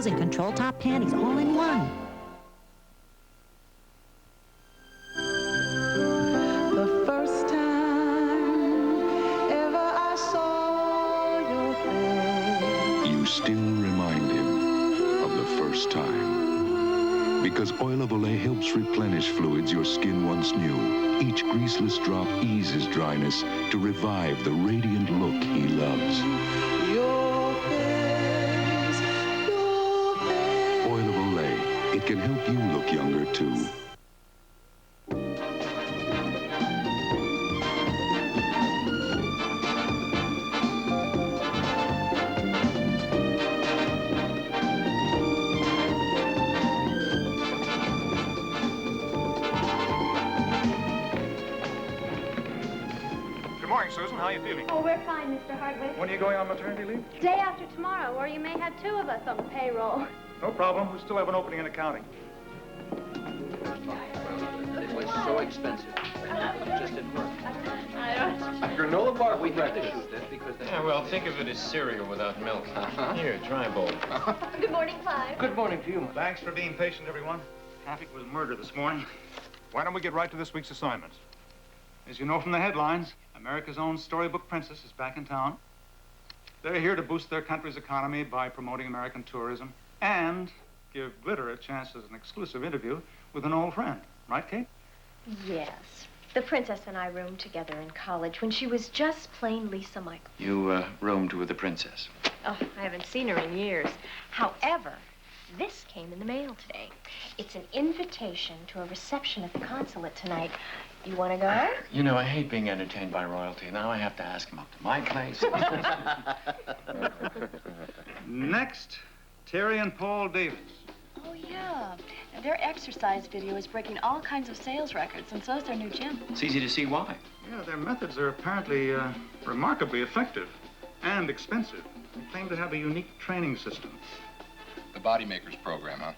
clothes and control top panties all in one. The first time ever I saw your face. You still remind him of the first time. Because Oil of Olay helps replenish fluids your skin once knew. Each greaseless drop eases dryness to revive the radiant look he loves. Your face, your face. Oil of Olay. It can help you look younger, too. Susan, how are you feeling? Oh, we're fine, Mr. Hardwick. When are you going on maternity leave? Day after tomorrow, or you may have two of us on the payroll. No problem. We still have an opening in accounting. It was so expensive. It just didn't work. I don't... Granola bar, we had to shoot this because they... Yeah, well, think of it as cereal without milk. Here, try a bowl. Good morning, Clive. Good morning to you. Thanks for being patient, everyone. Traffic was murder this morning. Why don't we get right to this week's assignment? As you know from the headlines, America's own storybook princess is back in town. They're here to boost their country's economy by promoting American tourism and give Glitter a chance as an exclusive interview with an old friend. Right, Kate? Yes. The princess and I roomed together in college when she was just plain Lisa Michaels. You roomed with the princess. Oh, I haven't seen her in years. However, this came in the mail today. It's an invitation to a reception at the consulate tonight. You want to go? You know, I hate being entertained by royalty. Now I have to ask him up to my place. Next, Terry and Paul Davis. Oh, yeah. Their exercise video is breaking all kinds of sales records, and so is their new gym. It's easy to see why. Yeah, their methods are apparently remarkably effective and expensive. They claim to have a unique training system. The Bodymakers program, huh?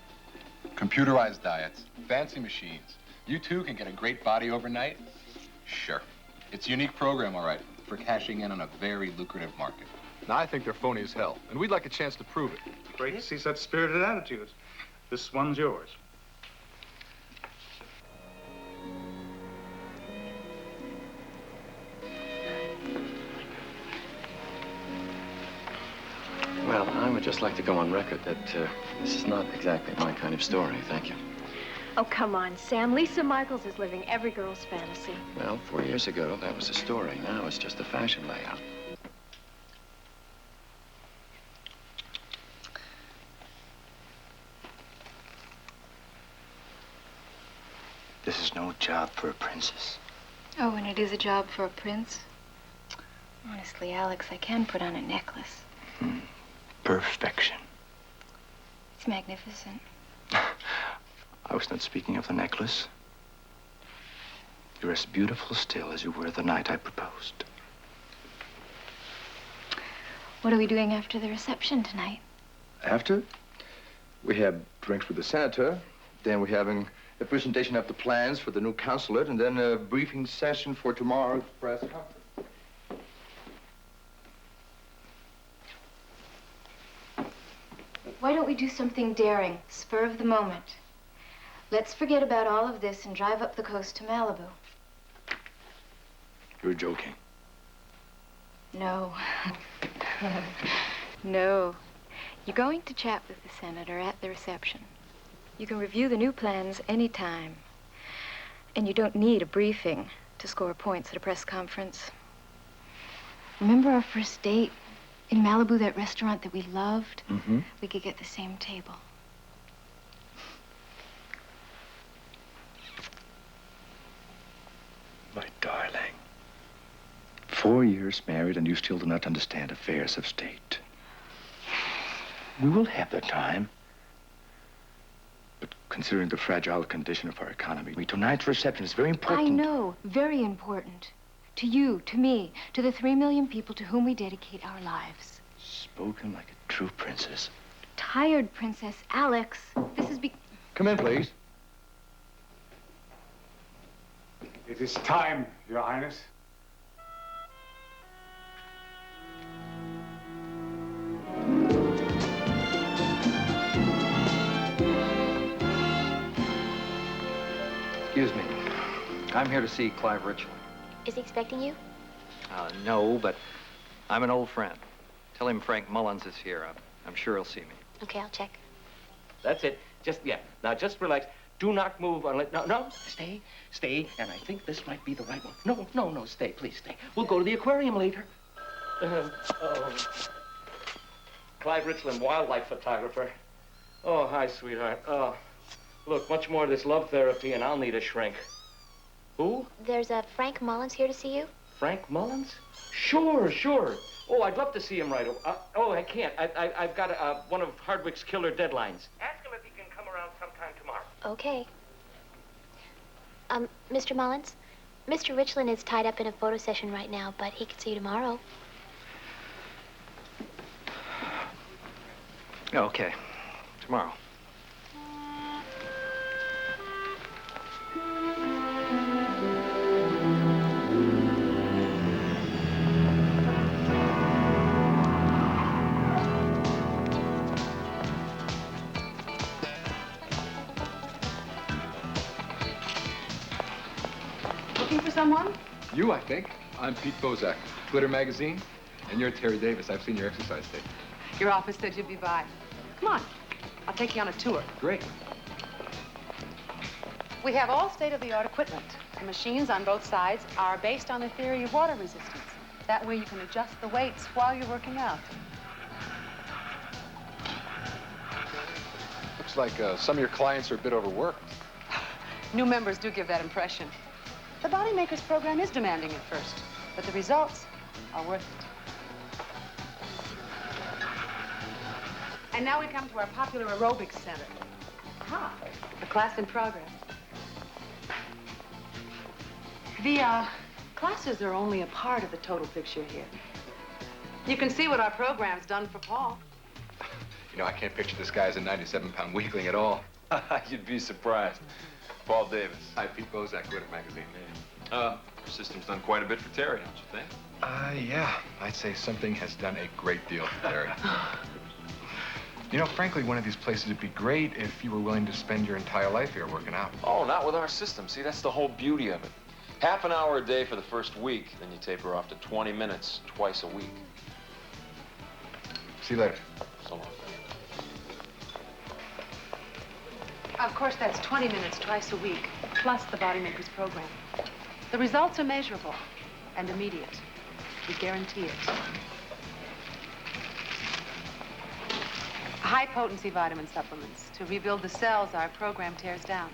Computerized diets, fancy machines. You too can get a great body overnight? Sure. It's a unique program, all right, for cashing in on a very lucrative market. Now, I think they're phony as hell, and we'd like a chance to prove it. Great to see such spirited attitudes. This one's yours. Well, I would just like to go on record that this is not exactly my kind of story, thank you. Oh, come on, Sam. Lisa Michaels is living every girl's fantasy. Well, 4 years ago, that was a story. Now it's just a fashion layout. This is no job for a princess. Oh, and it is a job for a prince? Honestly, Alex, I can put on a necklace. Perfection. It's magnificent. I was not speaking of the necklace. You're as beautiful still as you were the night I proposed. What are we doing after the reception tonight? After? We have drinks with the senator. Then we're having a presentation of the plans for the new consulate, and then a briefing session for tomorrow's press conference. Why don't we do something daring, spur of the moment? Let's forget about all of this and drive up the coast to Malibu. You're joking. No. No. You're going to chat with the senator at the reception. You can review the new plans anytime. And you don't need a briefing to score points at a press conference. Remember our first date in Malibu, that restaurant that we loved? Mm-hmm. We could get the same table. My darling. 4 years married and you still do not understand affairs of state. We will have the time. But considering the fragile condition of our economy, tonight's reception is very important. I know, very important. To you, to me, to the 3 million people to whom we dedicate our lives. Spoken like a true princess. Tired princess Alex. This is Come in, please. It is time, Your Highness. I'm here to see Clive Richland. Is he expecting you? No, but I'm an old friend. Tell him Frank Mullins is here. I'm sure he'll see me. Okay, I'll check. That's it. Now just relax. Do not move unless... No, stay. And I think this might be the right one. No, stay, please stay. We'll go to the aquarium later. Clive Richland, wildlife photographer. Oh, hi, sweetheart. Oh, look, much more of this love therapy and I'll need a shrink. Who? There's a Frank Mullins here to see you. Frank Mullins? Sure. Oh, I'd love to see him right away. I can't. I've got one of Hardwick's killer deadlines. Ask him if he can come around sometime tomorrow. Okay. Mr. Mullins, Mr. Richland is tied up in a photo session right now, but he can see you tomorrow. Okay. Tomorrow. Looking for someone? You, I think. I'm Pete Bozak, Glitter Magazine. And you're Terry Davis. I've seen your exercise tape. Your office said you'd be by. Come on. I'll take you on a tour. Great. We have all state-of-the-art equipment. The machines on both sides are based on the theory of water resistance. That way you can adjust the weights while you're working out. Looks like some of your clients are a bit overworked. New members do give that impression. The Bodymakers program is demanding at first, but the results are worth it. And now we come to our popular aerobics center. Aha, the class in progress. The classes are only a part of the total picture here. You can see what our program's done for Paul. You know, I can't picture this guy as a 97-pound weakling at all. You'd be surprised. Paul Davis. Hi, Pete Bozak, Glitter Magazine. Your system's done quite a bit for Terry, don't you think? Yeah. I'd say something has done a great deal for Terry. You know, frankly, one of these places would be great if you were willing to spend your entire life here working out. Oh, not with our system. See, that's the whole beauty of it. Half an hour a day for the first week, then you taper off to 20 minutes twice a week. See you later. So long. Of course, that's 20 minutes twice a week, plus the Bodymakers program. The results are measurable and immediate. We guarantee it. High-potency vitamin supplements to rebuild the cells our program tears down.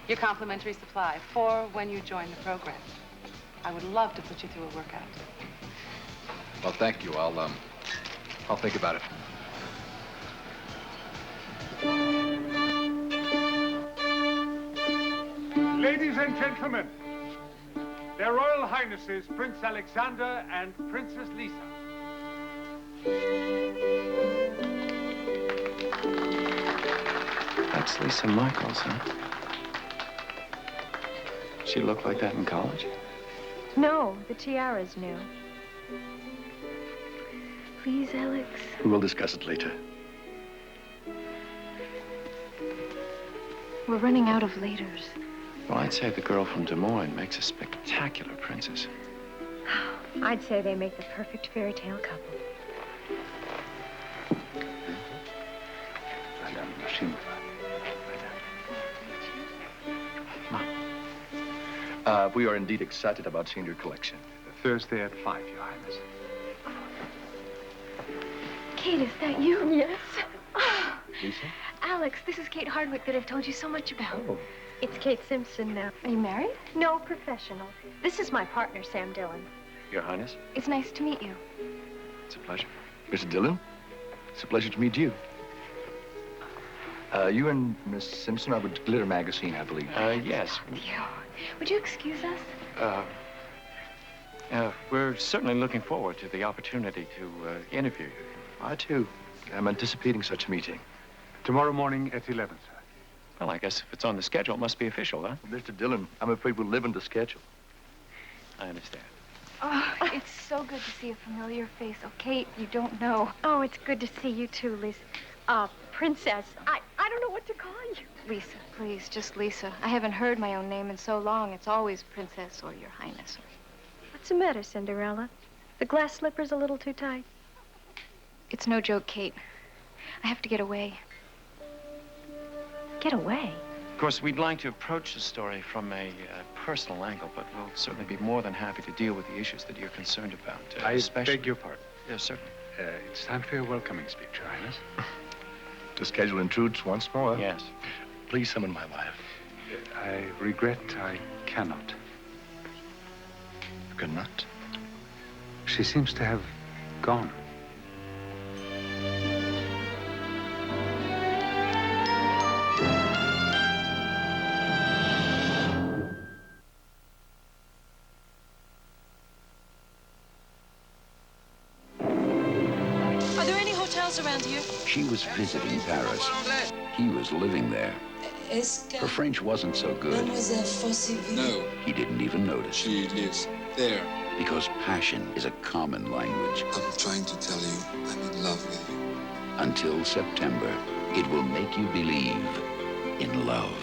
Your complimentary supply, 4 when you join the program. I would love to put you through a workout. Well, thank you. I'll think about it. Ladies and gentlemen, Their Royal Highnesses Prince Alexander and Princess Lisa. That's Lisa Michaels, huh? She looked like that in college? No, the tiara's new. Please, Alex. We'll discuss it later. We're running out of laters. Well, I'd say the girl from Des Moines makes a spectacular princess. I'd say they make the perfect fairy tale couple. We are indeed excited about seeing your collection. Thursday at 5, Your Highness. Kate, is that you? Yes. Lisa? Alex, this is Kate Hardwick that I've told you so much about. Oh. It's Kate Simpson now. Are you married? No, professional. This is my partner, Sam Dillon. Your Highness? It's nice to meet you. It's a pleasure. Mr. Dillon, it's a pleasure to meet you. You and Miss Simpson are with Glitter Magazine, I believe. Yes. Would you excuse us? We're certainly looking forward to the opportunity to interview you. I, too. I'm anticipating such a meeting. Tomorrow morning at 11, sir. Well, I guess if it's on the schedule, it must be official, huh? Mr. Dillon, I'm afraid we'll live in the schedule. I understand. Oh, it's so good to see a familiar face. Oh, Kate, you don't know. Oh, it's good to see you too, Lisa. Princess, I don't know what to call you. Lisa, please, just Lisa. I haven't heard my own name in so long. It's always Princess or Your Highness. What's the matter, Cinderella? The glass slipper's a little too tight. It's no joke, Kate. I have to get away. Get away? Of course, we'd like to approach the story from a personal angle, but we'll certainly be more than happy to deal with the issues that you're concerned about. I beg your pardon. Yes, certainly. It's time for your welcoming speech, Your Highness. The schedule intrudes once more. Yes. Please summon my wife. I regret I cannot. You cannot? She seems to have gone. Are there any hotels around here? She was visiting Paris. He was living there. Her French wasn't so good. No. He didn't even notice. She lives there. Because passion is a common language. I'm trying to tell you I'm in love with you. Until September, it will make you believe in love.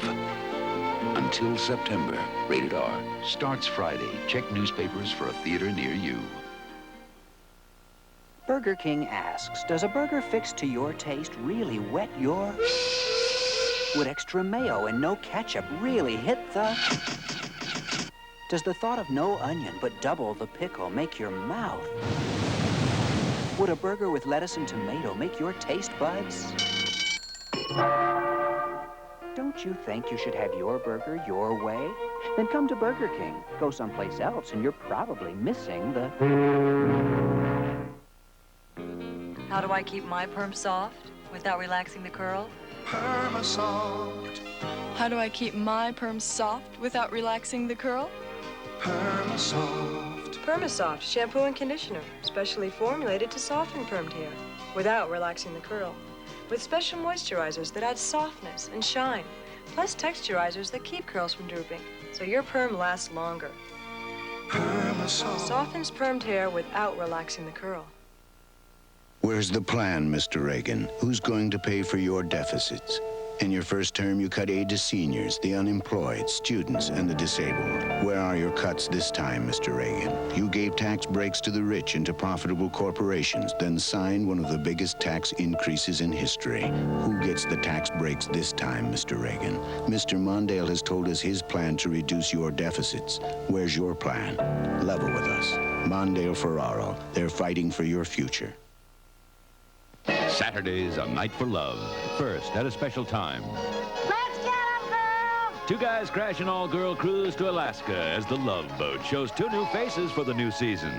Until September, rated R, starts Friday. Check newspapers for a theater near you. Burger King asks, does a burger fixed to your taste really whet your... Would extra mayo and no ketchup really hit the... Does the thought of no onion but double the pickle make your mouth? Would a burger with lettuce and tomato make your taste buds? Don't you think you should have your burger your way? Then come to Burger King. Go someplace else and you're probably missing the... How do I keep my perm soft without relaxing the curl? Perma-Soft. How do I keep my perm soft without relaxing the curl? Perma-Soft. Perma-Soft shampoo and conditioner, specially formulated to soften permed hair without relaxing the curl. With special moisturizers that add softness and shine, plus texturizers that keep curls from drooping, so your perm lasts longer. Perma-Soft. Softens permed hair without relaxing the curl. Where's the plan, Mr. Reagan? Who's going to pay for your deficits? In your first term, you cut aid to seniors, the unemployed, students, and the disabled. Where are your cuts this time, Mr. Reagan? You gave tax breaks to the rich and to profitable corporations, then signed one of the biggest tax increases in history. Who gets the tax breaks this time, Mr. Reagan? Mr. Mondale has told us his plan to reduce your deficits. Where's your plan? Level with us. Mondale Ferraro. They're fighting for your future. Saturday's a night for love. First, at a special time. Let's get 'em, girl! Two guys crash an all-girl cruise to Alaska as the Love Boat shows two new faces for the new season.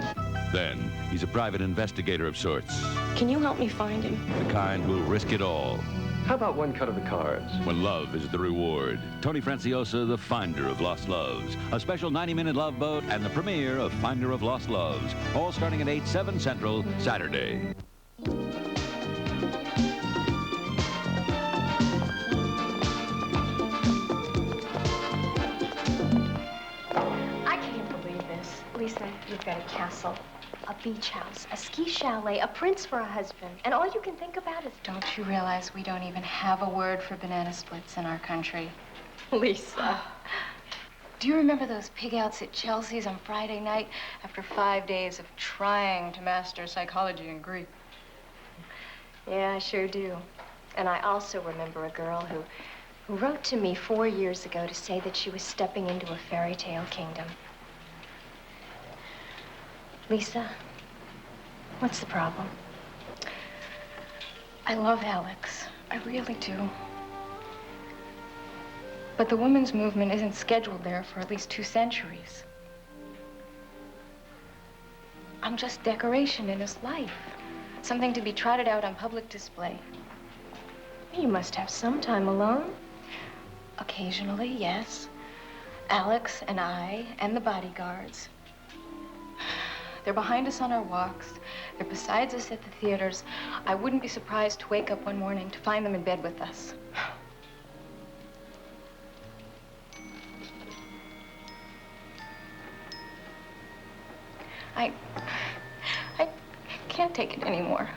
Then, he's a private investigator of sorts. Can you help me find him? The kind who'll risk it all. How about one cut of the cards? When love is the reward. Tony Franciosa, the finder of lost loves. A special 90-minute Love Boat and the premiere of Finder of Lost Loves. All starting at 8, 7 Central, Saturday. Lisa, you've got a castle, a beach house, a ski chalet, a prince for a husband, and all you can think about is... Don't you realize we don't even have a word for banana splits in our country? Lisa. Do you remember those pig-outs at Chelsea's on Friday night after 5 days of trying to master psychology and Greek? Yeah, I sure do. And I also remember a girl who wrote to me 4 years ago to say that she was stepping into a fairy tale kingdom. Lisa, what's the problem? I love Alex. I really do. But the women's movement isn't scheduled there for at least 2 centuries. I'm just decoration in his life. Something to be trotted out on public display. You must have some time alone. Occasionally, yes. Alex and I and the bodyguards. They're behind us on our walks. They're beside us at the theaters. I wouldn't be surprised to wake up one morning to find them in bed with us. I can't take it anymore.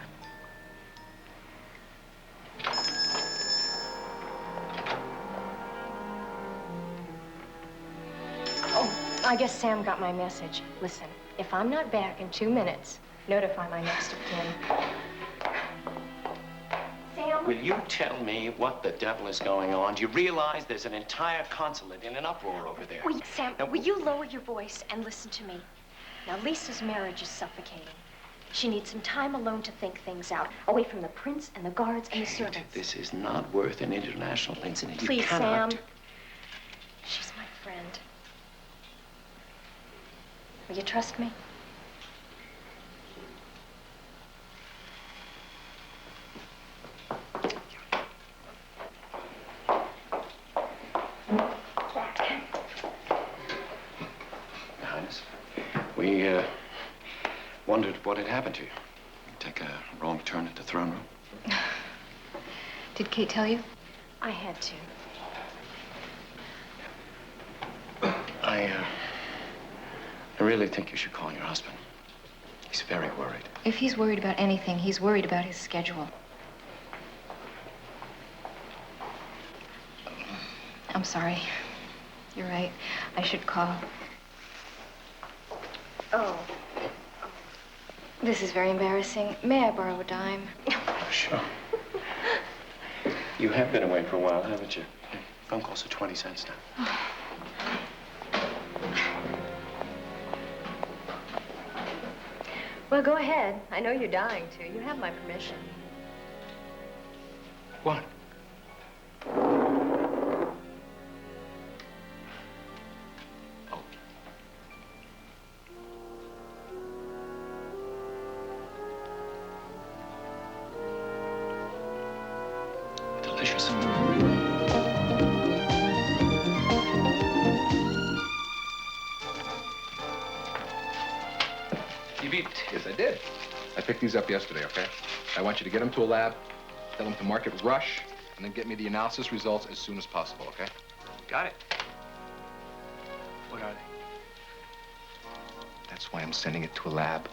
I guess Sam got my message. Listen, if I'm not back in 2 minutes, notify my next of kin. Sam? Will you tell me what the devil is going on? Do you realize there's an entire consulate in an uproar over there? Sam, will you lower your voice and listen to me? Now, Lisa's marriage is suffocating. She needs some time alone to think things out, away from the prince and the guards and the servants. This is not worth an international incident. Please, you cannot... Sam. She's my friend. Will you trust me? Highness, we wondered what had happened to you. Take a wrong turn at the throne room. Did Kate tell you? I had to. I really think you should call your husband. He's very worried. If he's worried about anything, he's worried about his schedule. I'm sorry. You're right. I should call. Oh. This is very embarrassing. May I borrow a dime? Sure. You have been away for a while, haven't you? Phone calls are 20 cents now. Well, go ahead. I know you're dying to. You have my permission. What? Oh. Delicious. You beat? Yes, I did. I picked these up yesterday, okay? I want you to get them to a lab, tell them to mark it rush, and then get me the analysis results as soon as possible, okay? Got it. What are they? That's why I'm sending it to a lab.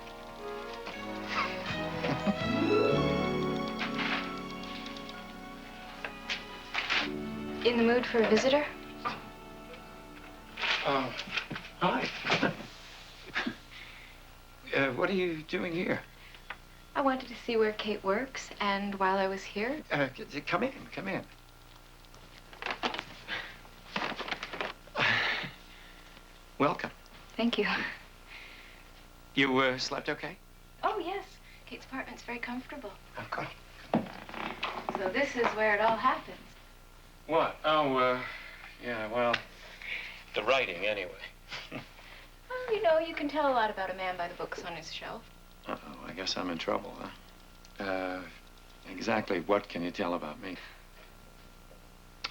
In the mood for a visitor? Hi. What are you doing here? I wanted to see where Kate works, and while I was here... Come in, come in. Welcome. Thank you. You slept okay? Oh, yes. Kate's apartment's very comfortable. Okay. So this is where it all happens. What? Oh, yeah, well, the writing, anyway. Well, you know, you can tell a lot about a man by the books on his shelf. Uh-oh, I guess I'm in trouble, huh? Exactly what can you tell about me?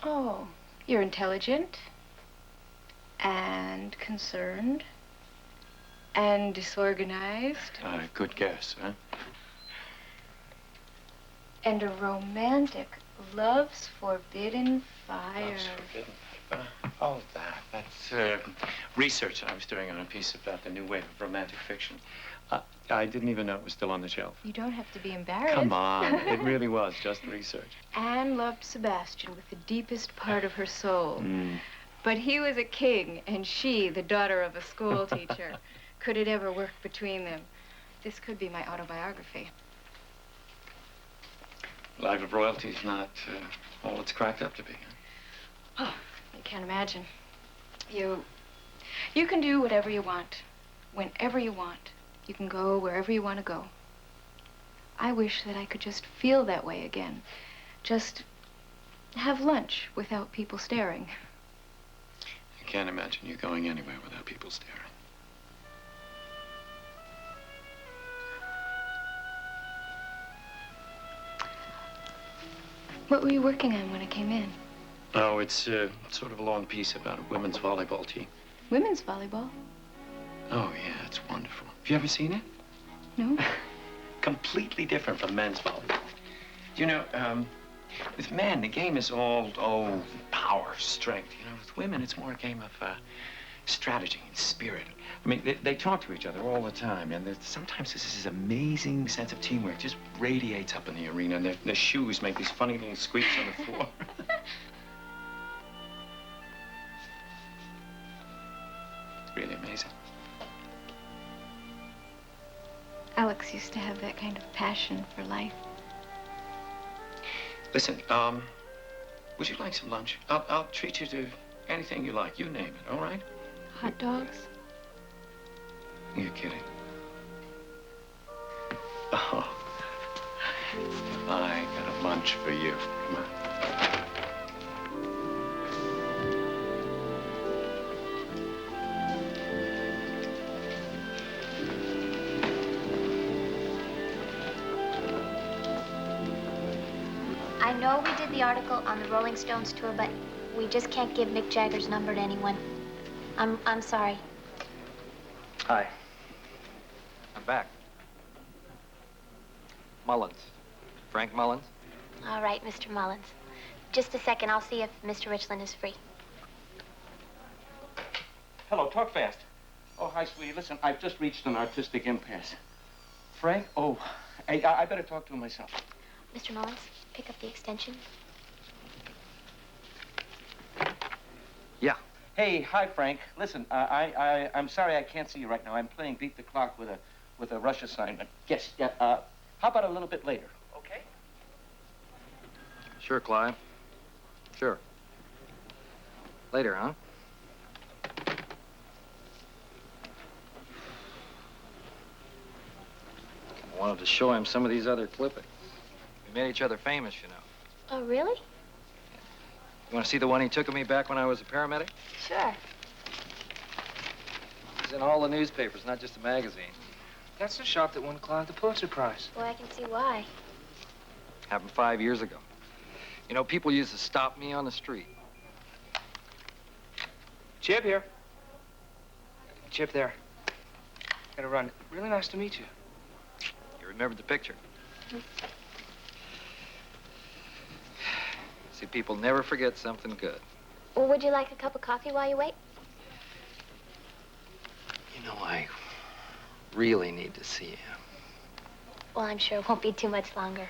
Oh, you're intelligent and concerned and disorganized. Good guess, huh? And a romantic, love's forbidden fire. Love's forbidden. Oh, that's research I was doing on a piece about the new wave of romantic fiction. I didn't even know it was still on the shelf. You don't have to be embarrassed. Come on, it really was just research. Anne loved Sebastian with the deepest part of her soul. Mm. But he was a king, and she, the daughter of a school teacher. Could it ever work between them? This could be my autobiography. Life of royalty is not all it's cracked up to be. Oh, you can't imagine. You can do whatever you want, whenever you want. You can go wherever you want to go. I wish that I could just feel that way again. Just have lunch without people staring. I can't imagine you going anywhere without people staring. What were you working on when I came in? Oh, it's sort of a long piece about a women's volleyball team. Women's volleyball? Oh, yeah, it's wonderful. Have you ever seen it? No. Completely different from men's volleyball. You know, with men, the game is all, power, strength. You know, with women, it's more a game of strategy and spirit. I mean, they talk to each other all the time, and sometimes this amazing sense of teamwork just radiates up in the arena, and their shoes make these funny little squeaks on the floor. It's really amazing. Max used to have that kind of passion for life. Listen, would you like some lunch? I'll treat you to anything you like. You name it, all right? Hot dogs? You're kidding. Oh. I got a lunch for you. Come on. I know we did the article on the Rolling Stones tour, but we just can't give Mick Jagger's number to anyone. I'm sorry. Hi. I'm back. Mullins. Frank Mullins? All right, Mr. Mullins. Just a second. I'll see if Mr. Richland is free. Hello, talk fast. Oh, hi, sweetie. Listen, I've just reached an artistic impasse. Frank? Oh, I better talk to him myself. Mr. Mullins, pick up the extension. Yeah. Hey, hi, Frank. Listen, I'm sorry I can't see you right now. I'm playing Beat the Clock with a rush assignment. Yes, yeah, how about a little bit later, okay? Sure, Clive. Sure. Later, huh? I wanted to show him some of these other clippings. We made each other famous, you know. Oh, really? You want to see the one he took of me back when I was a paramedic? Sure. It's in all the newspapers, not just a magazine. That's the shot that won Clive the Pulitzer Prize. Well, I can see why. Happened 5 years ago. You know, people used to stop me on the street. Chip here. Chip there. Gotta run. Really nice to meet you. You remembered the picture? See, people never forget something good. Well, would you like a cup of coffee while you wait? You know, I really need to see him. Well, I'm sure it won't be too much longer.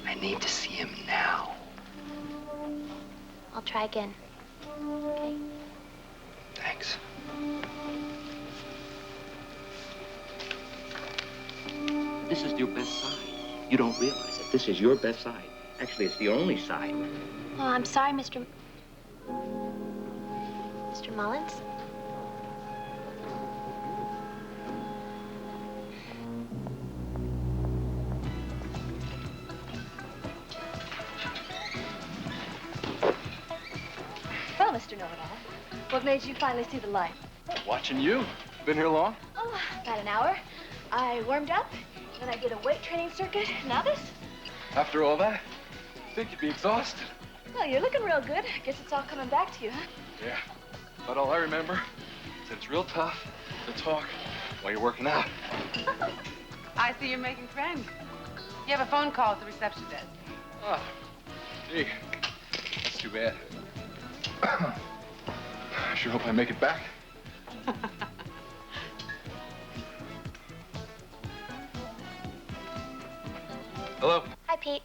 I need to see him now. I'll try again. Okay? Thanks. This is your best side. You don't realize it. This is your best side. Actually, it's the only side. Oh, I'm sorry, Mr. Mullins. Well, Mr. Know-it-all, what made you finally see the light? Watching you. Been here long? Oh, about an hour. I warmed up, then I did a weight training circuit. Now this. After all that, I think you'd be exhausted. Well, you're looking real good. Guess it's all coming back to you, huh? Yeah. But all I remember is that it's real tough to talk while you're working out. I see you're making friends. You have a phone call at the reception desk. Oh, gee, that's too bad. I sure hope I make it back. Hello? Hi, Pete.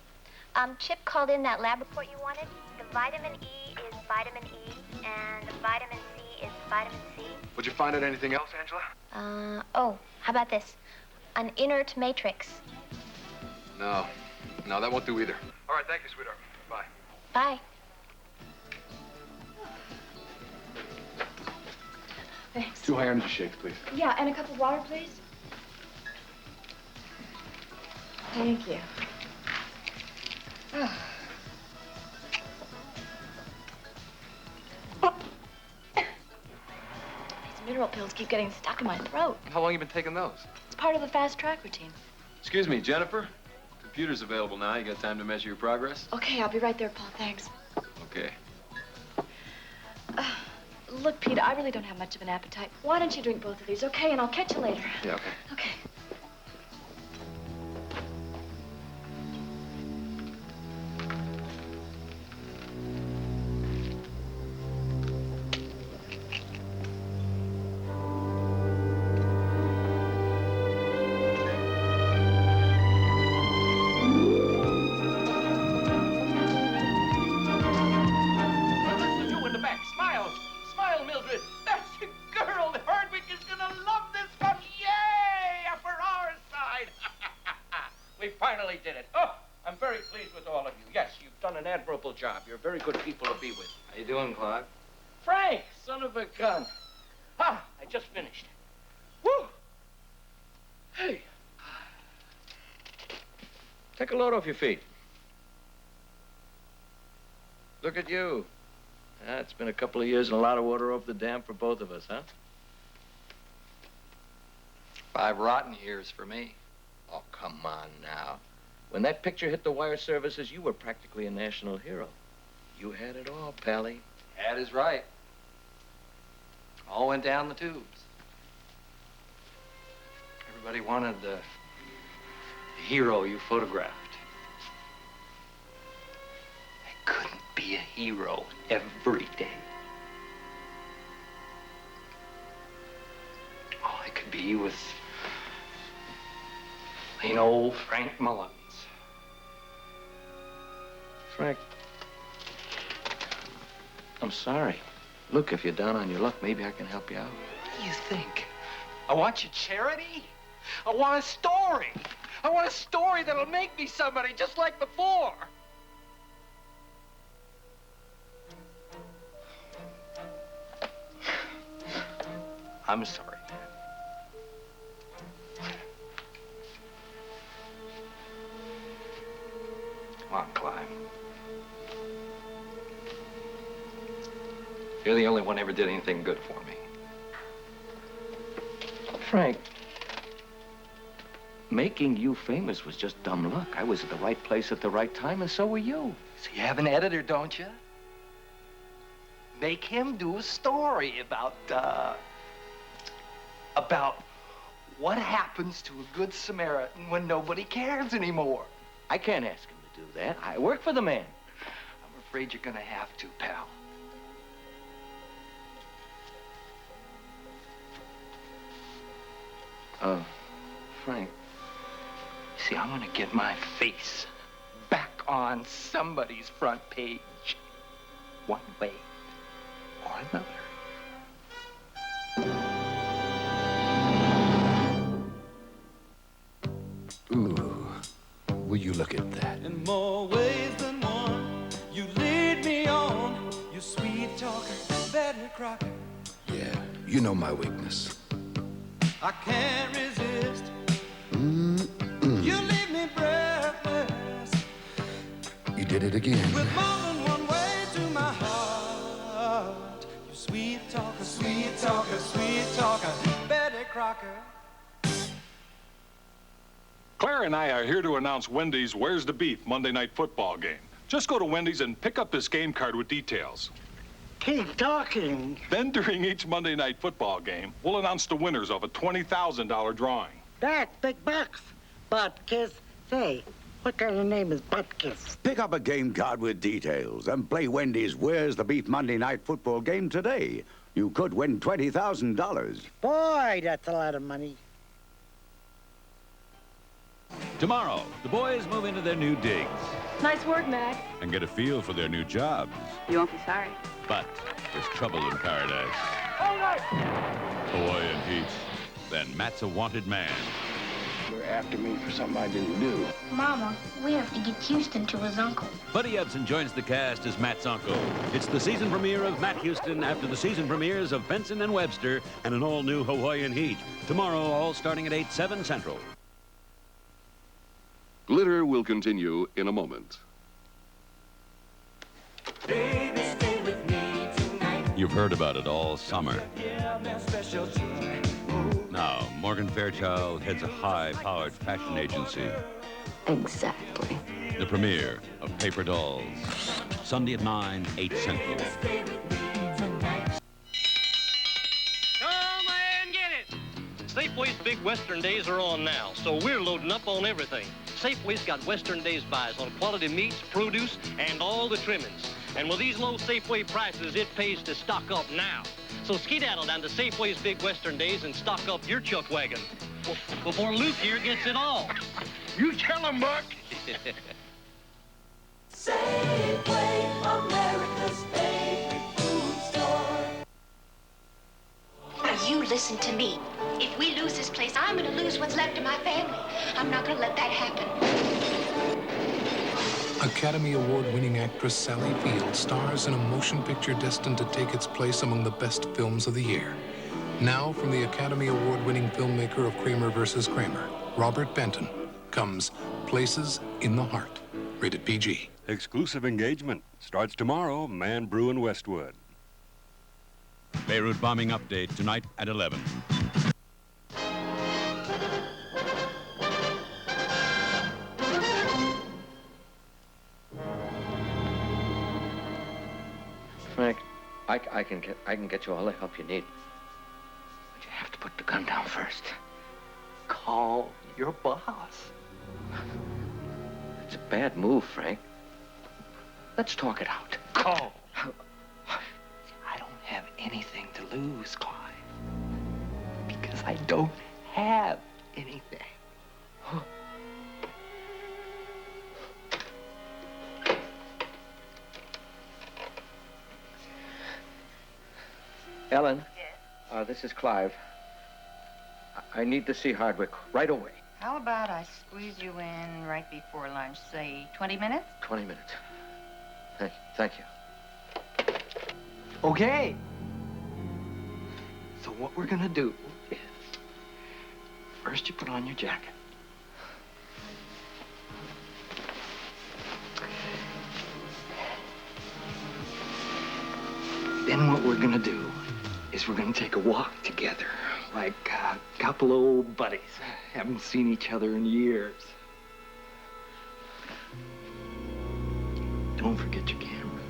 Chip called in that lab report you wanted. The vitamin E is vitamin E, and the vitamin C is vitamin C. Would you find out anything else, Angela? Oh, how about this? An inert matrix. No, that won't do either. All right, thank you, sweetheart. Bye. Bye. Thanks. 2 high energy shakes, please. Yeah, and a cup of water, please. Thank you. These mineral pills keep getting stuck in my throat. How long you been taking those? It's part of the fast track routine. Excuse me, Jennifer. Computer's available now. You got time to measure your progress? Okay, I'll be right there, Paul. Thanks. Okay. Look, Pete, I really don't have much of an appetite. Why don't you drink both of these, okay? And I'll catch you later. Yeah, okay. Okay. You in the back. Smile. Smile, Mildred. That's the girl. Hardwick is gonna love this one. finally did it. Oh, I'm very pleased with all of you. Yes, you've done an admirable job. You're very good people to be with. How you doing, Clive? Frank, son of a gun. Ah, I just finished. Woo! Hey. Take a load off your feet. Look at you. It's been a couple of years and a lot of water off the dam for both of us, huh? 5 rotten years for me. Oh, come on now. When that picture hit the wire services, you were practically a national hero. You had it all, Pally. That is right. All went down the tubes. Everybody wanted the hero you photographed. I couldn't be a hero every day. All I could be was plain old Frank Mullins. Frank, I'm sorry. Look, if you're down on your luck, maybe I can help you out. What do you think? I want your charity? I want a story. I want a story that'll make me somebody just like before. I'm sorry. Come on, Clive. You're the only one who ever did anything good for me. Frank, making you famous was just dumb luck. I was at the right place at the right time, and so were you. So you have an editor, don't you? Make him do a story about what happens to a good Samaritan when nobody cares anymore. I can't ask him to do that. I work for the man. I'm afraid you're gonna have to, pal. Frank. See, I want to get my face back on somebody's front page. One way or another. Ooh, will you look at that? In more ways than one, you lead me on. You sweet talker, Betty Crocker. Yeah, you know my weakness. I can't resist. You leave me breathless. You did it again. With more than one way to my heart. You sweet talker, sweet talker, Betty Crocker. Claire and I are here to announce Wendy's Where's the Beef Monday Night Football game. Just go to Wendy's and pick up this game card with details. Keep talking. Then during each Monday Night Football game, we'll announce the winners of a $20,000 drawing. That's big bucks. Butkiss. Say, what kind of name is Butkiss? Pick up a game card with details and play Wendy's Where's the Beef Monday Night Football game today. You could win $20,000. Boy, that's a lot of money. Tomorrow, the boys move into their new digs Nice work, Mac. and get a feel for their new jobs. You won't be sorry. But there's trouble in paradise. Hawaiian Heat. Then Matt's a wanted man. You're after me for something I didn't do. Mama, we have to get Houston to his uncle. Buddy Ebsen joins the cast as Matt's uncle. It's the season premiere of Matt Houston after the season premieres of Benson and Webster and an all-new Hawaiian Heat. Tomorrow, all starting at 8, 7 Central. Glitter will continue in a moment. You've heard about it all summer. Now, Morgan Fairchild heads a high-powered fashion agency. Exactly. The premiere of Paper Dolls. Sunday at 9, 8 Central. Come and get it! Safeway's big Western days are on now, so we're loading up on everything. Safeway's got Western days buys on quality meats, produce, and all the trimmings. And with these low Safeway prices, it pays to stock up now. So skedaddle down to Safeway's big Western days and stock up your chuck wagon before Luke here gets it all. You tell him, Buck. Safeway, America's favorite food store. Now you listen to me. If we lose this place, I'm gonna lose what's left of my family. I'm not gonna let that happen. Academy Award-winning actress Sally Field stars in a motion picture destined to take its place among the best films of the year. Now, from the Academy Award-winning filmmaker of Kramer vs. Kramer, Robert Benton, comes Places in the Heart, rated PG. Exclusive engagement starts tomorrow, Man Brew in Westwood. Beirut bombing update tonight at 11. Frank, I can get you all the help you need. But you have to put the gun down first. Call your boss. It's a bad move, Frank. Let's talk it out. Call. I don't have anything to lose, Clive. Because I don't have anything. Ellen? Yes? This is Clive. I need to see Hardwick right away. How about I squeeze you in right before lunch, say 20 minutes? 20 minutes. Thank you. Okay. So what we're gonna do is, first you put on your jacket. Then what we're gonna do is we're gonna take a walk together, like a couple old buddies. Haven't seen each other in years. Don't forget your camera.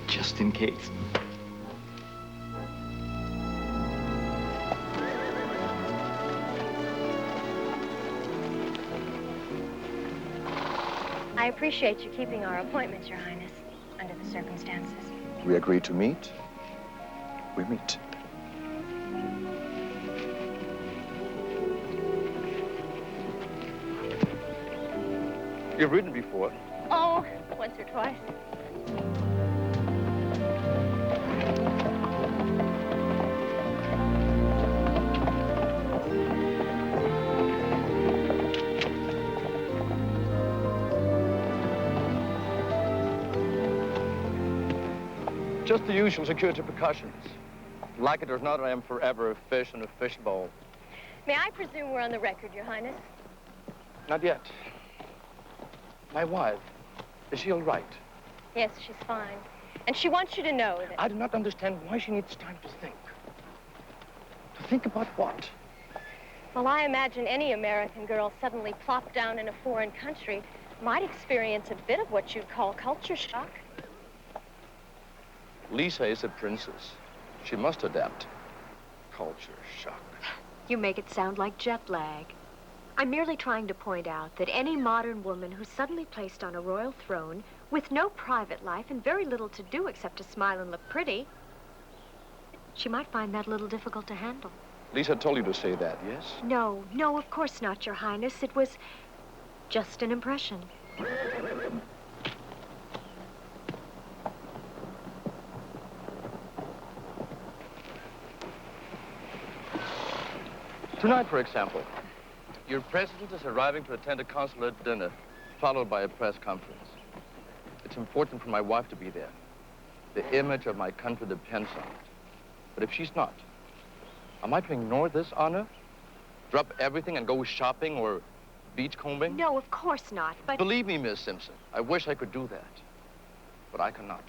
Just in case. I appreciate you keeping our appointments, Your Highness, under the circumstances. We agreed to meet. We meet. You've ridden before. Oh, once or twice. Just the usual security precautions. Like it or not, I am forever a fish in a fishbowl. May I presume we're on the record, Your Highness? Not yet. My wife, is she all right? Yes, she's fine. And she wants you to know that... I do not understand why she needs time to think. To think about what? Well, I imagine any American girl suddenly plopped down in a foreign country might experience a bit of what you'd call culture shock. Lisa is a princess. She must adapt. Culture shock. You make it sound like jet lag. I'm merely trying to point out that any modern woman who's suddenly placed on a royal throne with no private life and very little to do except to smile and look pretty, she might find that a little difficult to handle. Lisa told you to say that, yes? No, of course not, Your Highness. It was just an impression. Tonight, for example, your president is arriving to attend a consulate dinner, followed by a press conference. It's important for my wife to be there. The image of my country depends on it. But if she's not, am I to ignore this honor? Drop everything and go shopping or beachcombing? No, of course not, but... Believe me, Miss Simpson, I wish I could do that. But I cannot.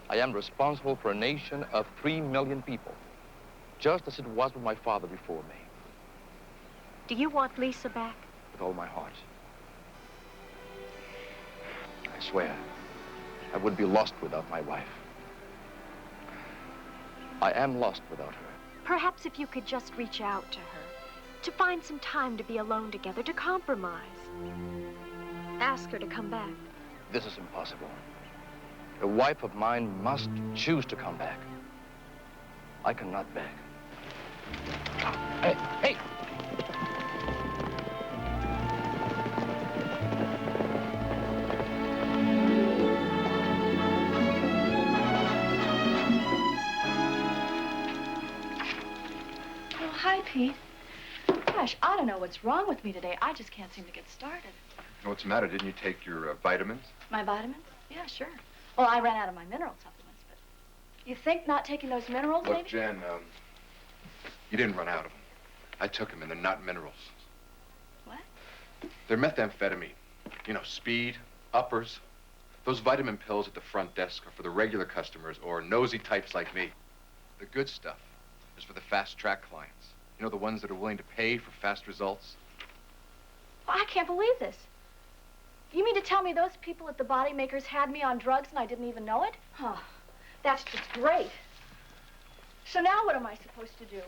I am responsible for a nation of 3 million people, just as it was with my father before me. Do you want Lisa back? With all my heart. I swear, I would be lost without my wife. I am lost without her. Perhaps if you could just reach out to her, to find some time to be alone together, to compromise. Ask her to come back. This is impossible. A wife of mine must choose to come back. I cannot beg. Hey! Pete. Gosh, I don't know what's wrong with me today. I just can't seem to get started. You know what's the matter? Didn't you take your vitamins? My vitamins? Yeah, sure. Well, I ran out of my mineral supplements, but you think not taking those minerals, Look, maybe? Jen, you didn't run out of them. I took them, and they're not minerals. What? They're methamphetamine. You know, speed, uppers. Those vitamin pills at the front desk are for the regular customers or nosy types like me. The good stuff is for the fast-track clients. You know, the ones that are willing to pay for fast results? Well, I can't believe this. You mean to tell me those people at the body makers had me on drugs and I didn't even know it? Oh, that's just great. So now what am I supposed to do?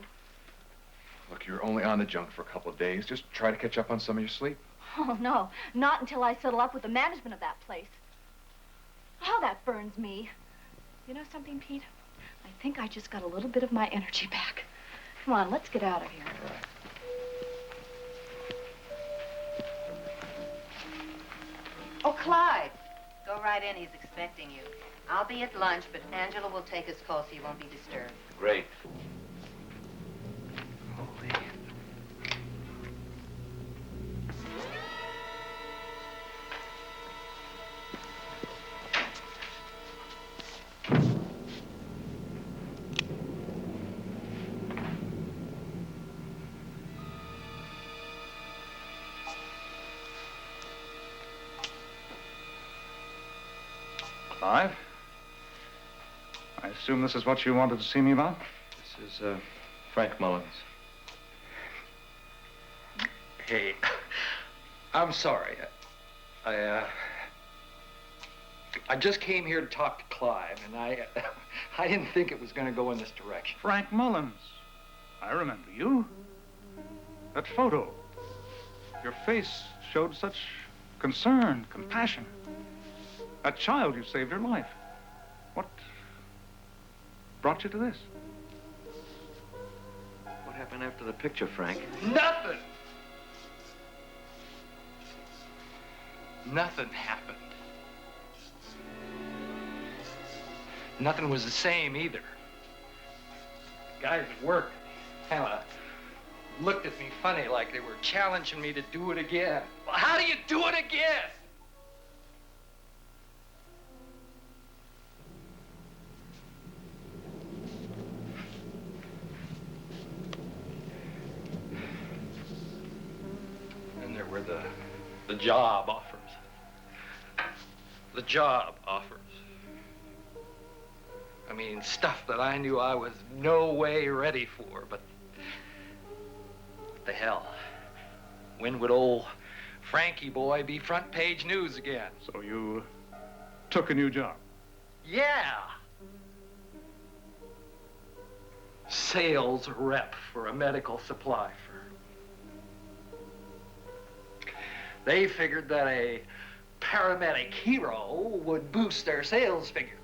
Look, you're only on the junk for a couple of days. Just try to catch up on some of your sleep. Oh, no. Not until I settle up with the management of that place. Oh, that burns me. You know something, Pete? I think I just got a little bit of my energy back. Come on, let's get out of here. All right. Oh, Clive. Go right in. He's expecting you. I'll be at lunch, but Angela will take his call so you won't be disturbed. Great. Clive? I assume this is what you wanted to see me about? This is, Frank Mullins. Hey, I'm sorry. I just came here to talk to Clive, and I didn't think it was going to go in this direction. Frank Mullins. I remember you. That photo. Your face showed such concern, compassion. That child, you saved her life. What brought you to this? What happened after the picture, Frank? Nothing! Nothing happened. Nothing was the same either. The guys at work kind of looked at me funny like they were challenging me to do it again. Well, how do you do it again? And there were the job offers. The job offers. I mean, stuff that I knew I was no way ready for, but what the hell? When would old Frankie boy be front page news again? So you took a new job? Yeah. Sales rep for a medical supply firm. They figured that a paramedic hero would boost their sales figures.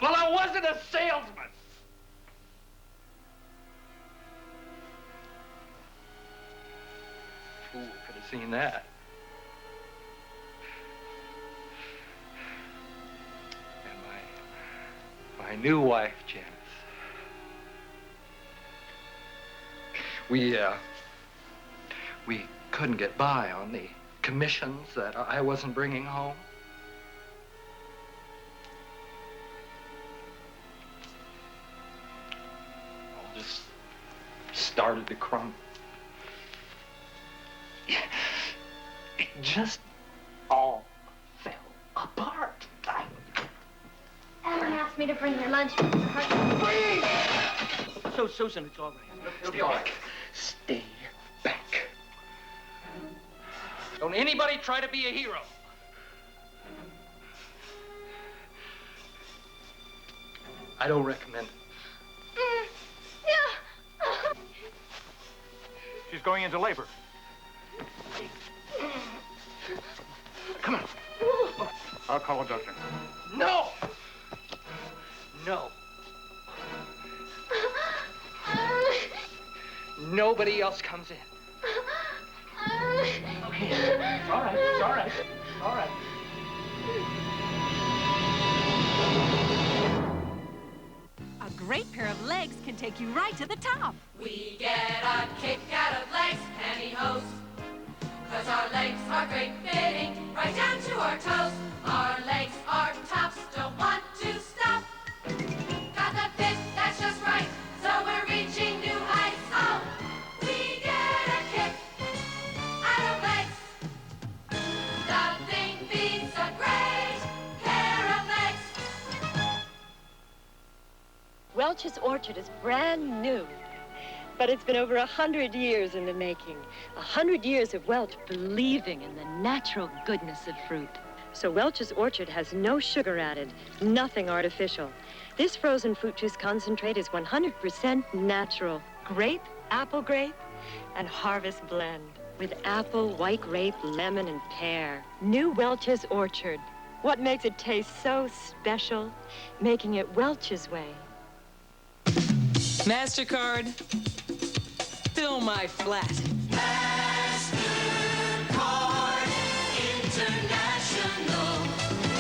Well, I wasn't a salesman. Fool could have seen that. And my new wife, Janice. We couldn't get by on the commissions that I wasn't bringing home. All just started to crumble. It just all fell apart. Alan asked me to bring your lunch. So, Susan, it's all right. It'll be all right. Stay back. Don't anybody try to be a hero. I don't recommend it. Yeah. She's going into labor. Come on. I'll call a doctor. No! No. Nobody else comes in. Okay. It's all right. It's all right. All right. great pair of legs can take you right to the top. We get a kick out of legs, pantyhose. 'Cause our legs are great fitting, right down to our toes. Our legs are tops, don't want to stop. Got the fit that's just right, so we're reaching new heights. Oh, we get a kick out of legs. Nothing beats a great pair of legs. Welch's Orchard is brand new. But it's been over 100 years in the making. 100 years of Welch believing in the natural goodness of fruit. So Welch's Orchard has no sugar added, nothing artificial. This frozen fruit juice concentrate is 100% natural. Grape, apple grape, and harvest blend. With apple, white grape, lemon, and pear. New Welch's Orchard. What makes it taste so special? Making it Welch's way. MasterCard. Fill my flat. MasterCard International.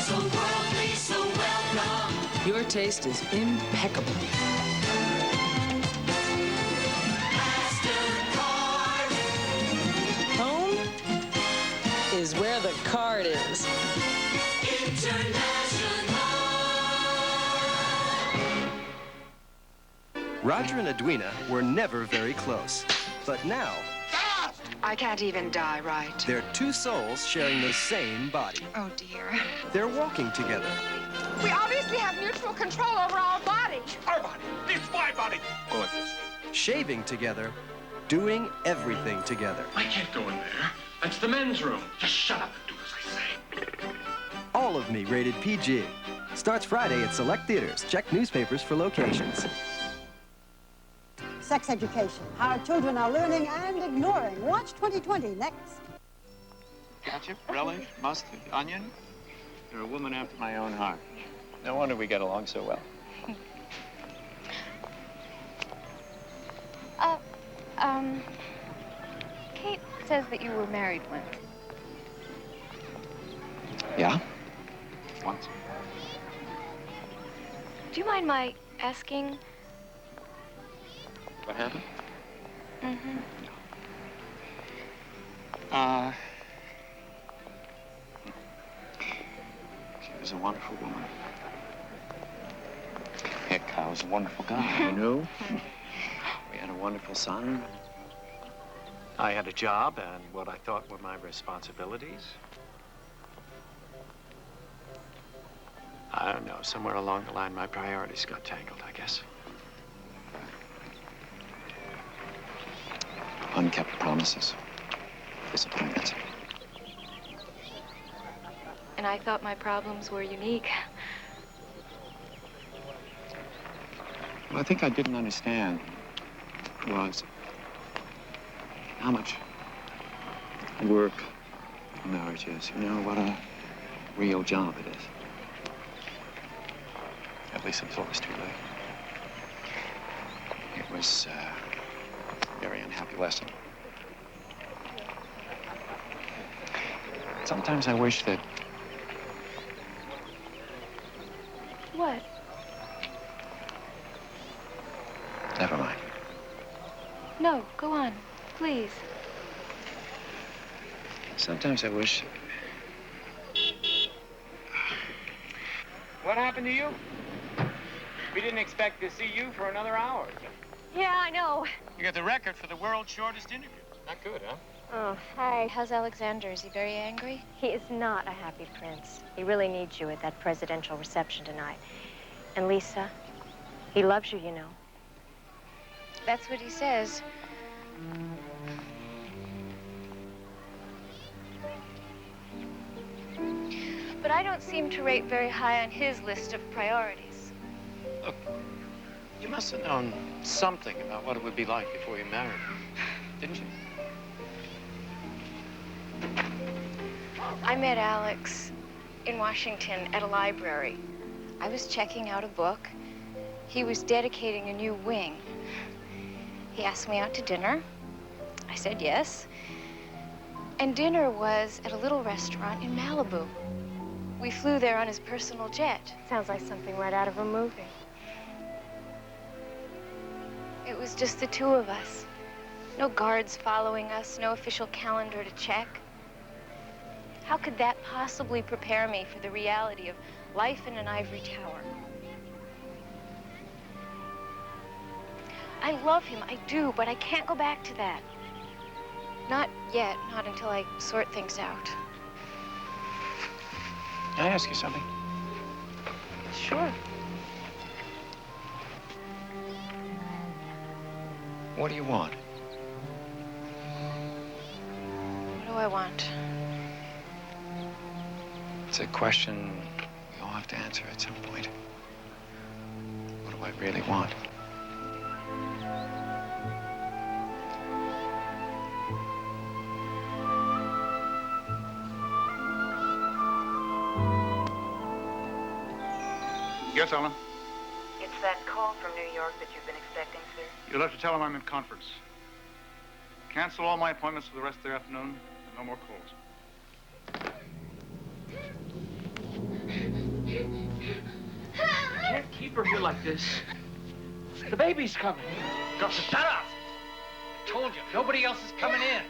So worldly, so welcome. Your taste is impeccable. MasterCard. Home is where the card is. International. Roger and Edwina were never very close, but now I can't even die right. they're two souls sharing the same body. Oh, dear. They're walking together, We obviously have mutual control over our body. Our body. It's my body. Go like this. Shaving together, doing everything together. I can't go in there. That's the men's room. Just shut up and do as I say. All of Me rated PG. Starts Friday at select theaters. Check newspapers for locations. Sex education, how our children are learning and ignoring. Watch 2020 next. Ketchup, relish, mustard, onion. You're a woman after my own heart. No wonder we get along so well. Kate says that you were married once. Yeah? Once. Do you mind my asking? What happened? Mm-hmm. She was a wonderful woman. Heck, I was a wonderful guy, you know? We had a wonderful son. I had a job and what I thought were my responsibilities. I don't know, somewhere along the line, my priorities got tangled, I guess. Unkept promises, disappointments. And I thought my problems were unique. What I think I didn't understand was how much work marriage is. You know, what a real job it is. At least until it was too late. It was a very unhappy lesson. Sometimes I wish that... What? Never mind. No, go on, please. Sometimes I wish... What happened to you? We didn't expect to see you for another hour. Yeah, I know. You got the record for the world's shortest interview. Not good, huh? Oh, hi. How's Alexander? Is he very angry? He is not a happy prince. He really needs you at that presidential reception tonight. And Lisa, he loves you, you know. That's what he says. But I don't seem to rate very high on his list of priorities. Look, you must have known something about what it would be like before you married, didn't you? I met Alex in Washington at a library. I was checking out a book. He was dedicating a new wing. He asked me out to dinner. I said yes. And dinner was at a little restaurant in Malibu. We flew there on his personal jet. Sounds like something right out of a movie. It was just the two of us. No guards following us, no official calendar to check. How could that possibly prepare me for the reality of life in an ivory tower? I love him, I do, but I can't go back to that. Not yet, not until I sort things out. Can I ask you something? Sure. What do you want? What do I want? It's a question we all have to answer at some point. What do I really want? Yes, Ellen? It's that call from New York that you've been expecting, sir. You'll have to tell him I'm in conference. Cancel all my appointments for the rest of the afternoon, and no more calls. I can't keep her here like this. The baby's coming. Girl, shut up! I told you, nobody else is coming in.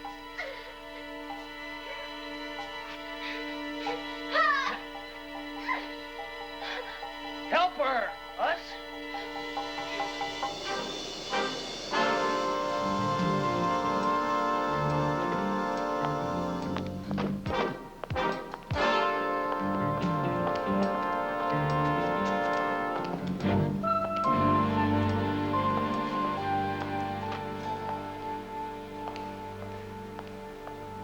Help her! Us?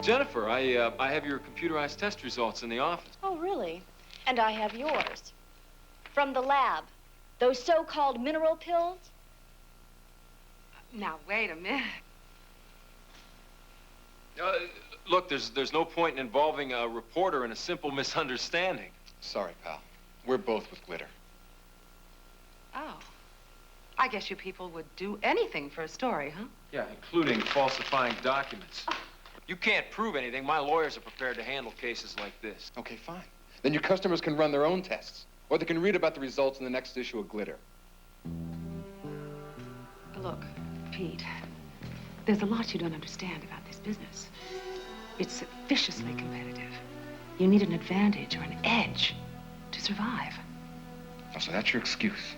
Jennifer, I have your computerized test results in the office. Oh, really? And I have yours. From the lab. Those so-called mineral pills? Now, wait a minute. Look, there's no point in involving a reporter in a simple misunderstanding. Sorry, pal. We're both with glitter. Oh. I guess you people would do anything for a story, huh? Yeah, including falsifying documents. You can't prove anything. My lawyers are prepared to handle cases like this. Okay, fine. Then your customers can run their own tests, or they can read about the results in the next issue of Glitter. Look, Pete, there's a lot you don't understand about this business. It's viciously competitive. You need an advantage or an edge to survive. Oh, so that's your excuse.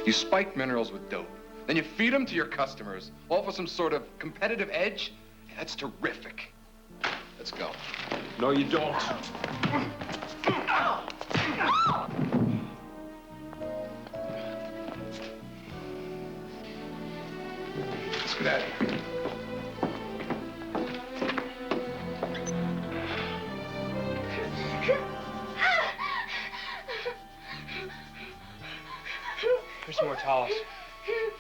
You spike minerals with dope, then you feed them to your customers, all for some sort of competitive edge? Yeah, that's terrific. Let's go. No, you don't. Let's get out of here. Here's some more towels.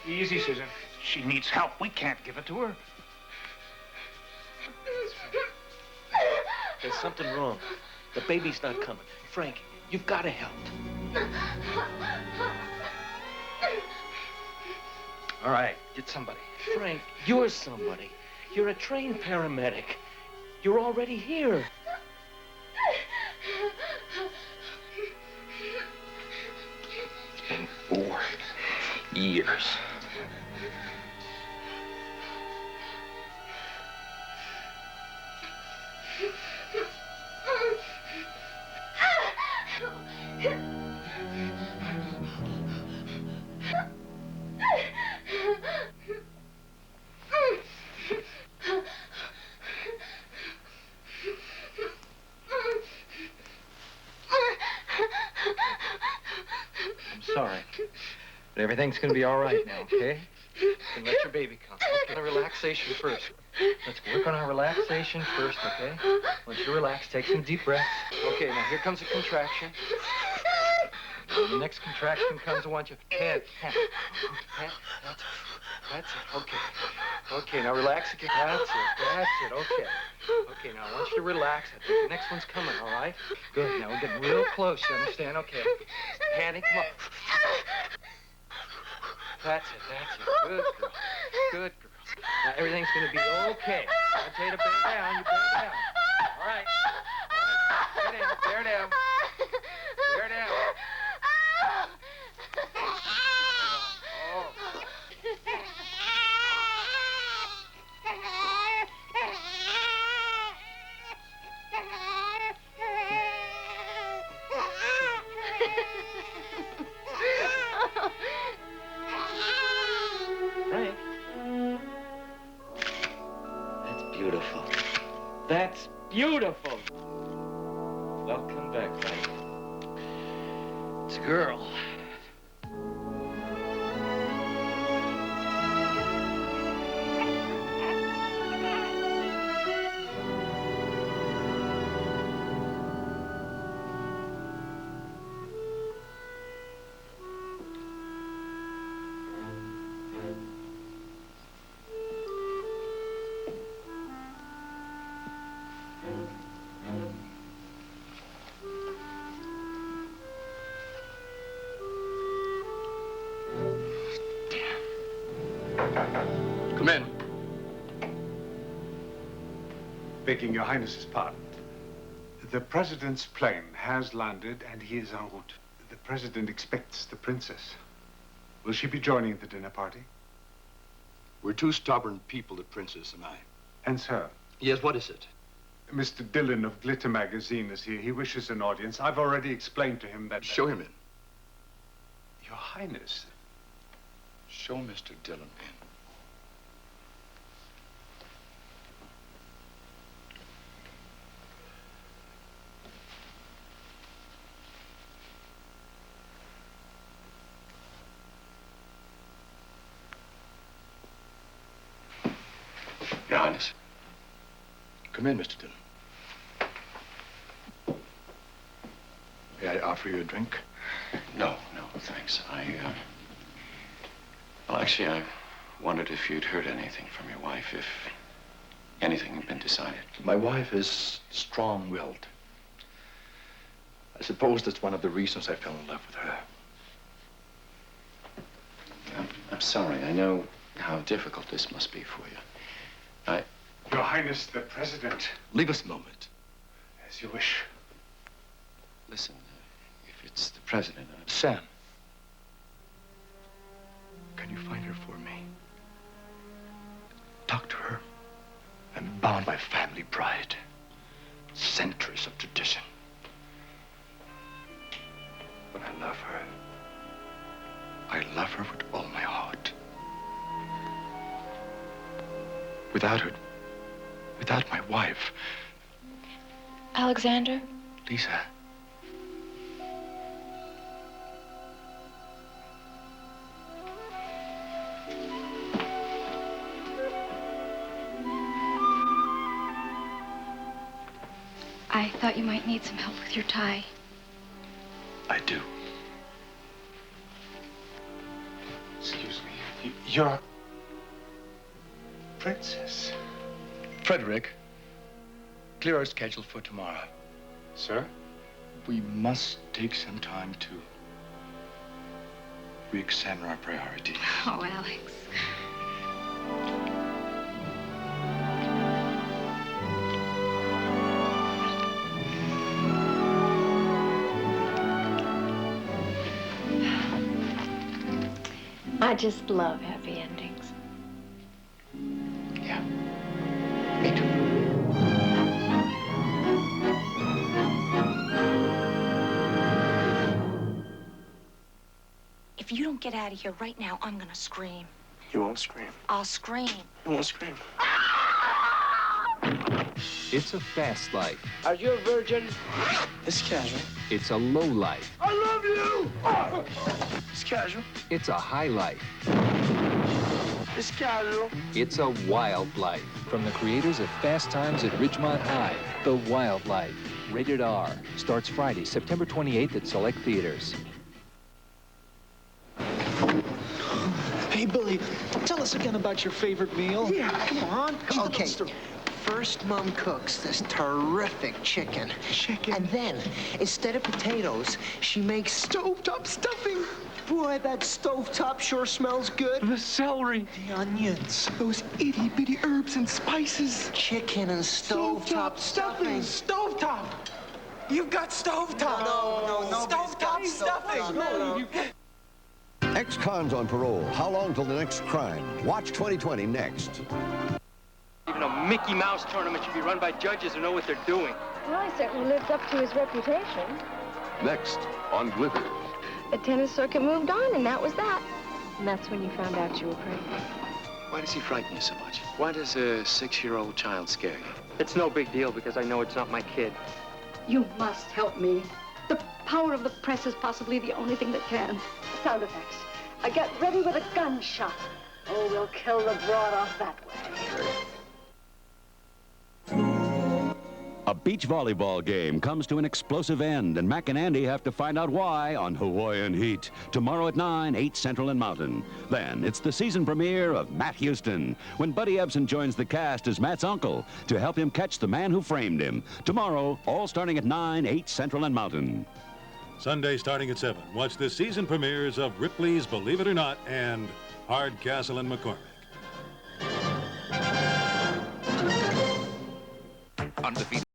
Easy, Susan. She needs help. We can't give it to her. There's something wrong. The baby's not coming. Frank, you've got to help. All right, get somebody. Frank, you're somebody. You're a trained paramedic. You're already here. It's been 4 years. I'm sorry. But everything's gonna be all right now, okay? You can let your baby come. Okay, the relaxation first. Let's work on our relaxation first, okay? Once you relax, take some deep breaths. Okay, now here comes a contraction. When the next contraction comes, I want you to pant. That's it, okay. Okay, now relax again. That's it, okay. Okay, now I want you to relax. I think the next one's coming, all right? Good, now we're getting real close, you understand? Okay. Panting, come on. That's it. Good girl. Good girl. Now everything's gonna be okay. I'll tell you to bear down, you bear down. All right. Bear down. Bear down. Oh. beautiful. That's beautiful. Welcome back, buddy. It's a girl. Come in. Begging Your Highness's pardon. The President's plane has landed and he is en route. The President expects the Princess. Will she be joining the dinner party? We're two stubborn people, the Princess and I. And sir? Yes, what is it? Mr. Dillon of Glitter Magazine is here. He wishes an audience. I've already explained to him that... Show him in. Your Highness. Show Mr. Dillon in. Your Highness. Come in, Mr. Dillon. May I offer you a drink? No, thanks. Well, actually, I wondered if you'd heard anything from your wife, if anything had been decided. My wife is strong-willed. I suppose that's one of the reasons I fell in love with her. I'm sorry. I know how difficult this must be for you. Your Highness, the President. Leave us a moment. As you wish. Listen, if it's the President... Sam. Can you find her for me? Talk to her. I'm bound by family pride. Centuries of tradition. But I love her. I love her with all my heart. Without her, without my wife... Alexander? Lisa. I thought you might need some help with your tie. I do. Excuse me. Your Princess. Frederick, clear our schedule for tomorrow. Sir? We must take some time to re-examine our priorities. Oh, Alex. I just love happy endings. Yeah. Me too. If you don't get out of here right now, I'm gonna scream. You won't scream. I'll scream. You won't scream. It's a fast life. Are you a virgin? It's casual. It's a low life. I love you! It's casual. It's a high life. It's casual. It's a wild life. From the creators of Fast Times at Ridgemont High, The Wild Life. Rated R. Starts Friday, September 28th at select theaters. Hey, Billy, tell us again about your favorite meal. Yeah, come on. Okay. Let's First, Mom cooks this terrific chicken. And then, instead of potatoes, she makes stovetop stuffing. Boy, that stovetop sure smells good. The celery. The onions. Those itty-bitty herbs and spices. Chicken and stovetop stuffing. Stovetop. You've got stovetop. No, Stovetop stuffing. No. Ex-cons on parole. How long till the next crime? Watch 2020 next. Even a Mickey Mouse tournament should be run by judges who know what they're doing. Well, he certainly lives up to his reputation. Next on Glitter. The tennis circuit moved on, and that was that. And that's when you found out you were pregnant. Why does he frighten you so much? Why does a 6-year-old child scare you? It's no big deal because I know it's not my kid. You must help me. The power of the press is possibly the only thing that can. Sound effects. I get ready with a gunshot. Oh, we'll kill the broad off that way. A beach volleyball game comes to an explosive end, and Mac and Andy have to find out why on Hawaiian Heat. Tomorrow at 9, 8 Central and Mountain. Then it's the season premiere of Matt Houston, when Buddy Ebsen joins the cast as Matt's uncle to help him catch the man who framed him. Tomorrow, all starting at 9, 8 Central and Mountain. Sunday starting at 7. Watch the season premieres of Ripley's Believe It or Not and Hardcastle and McCormick. Undefeated.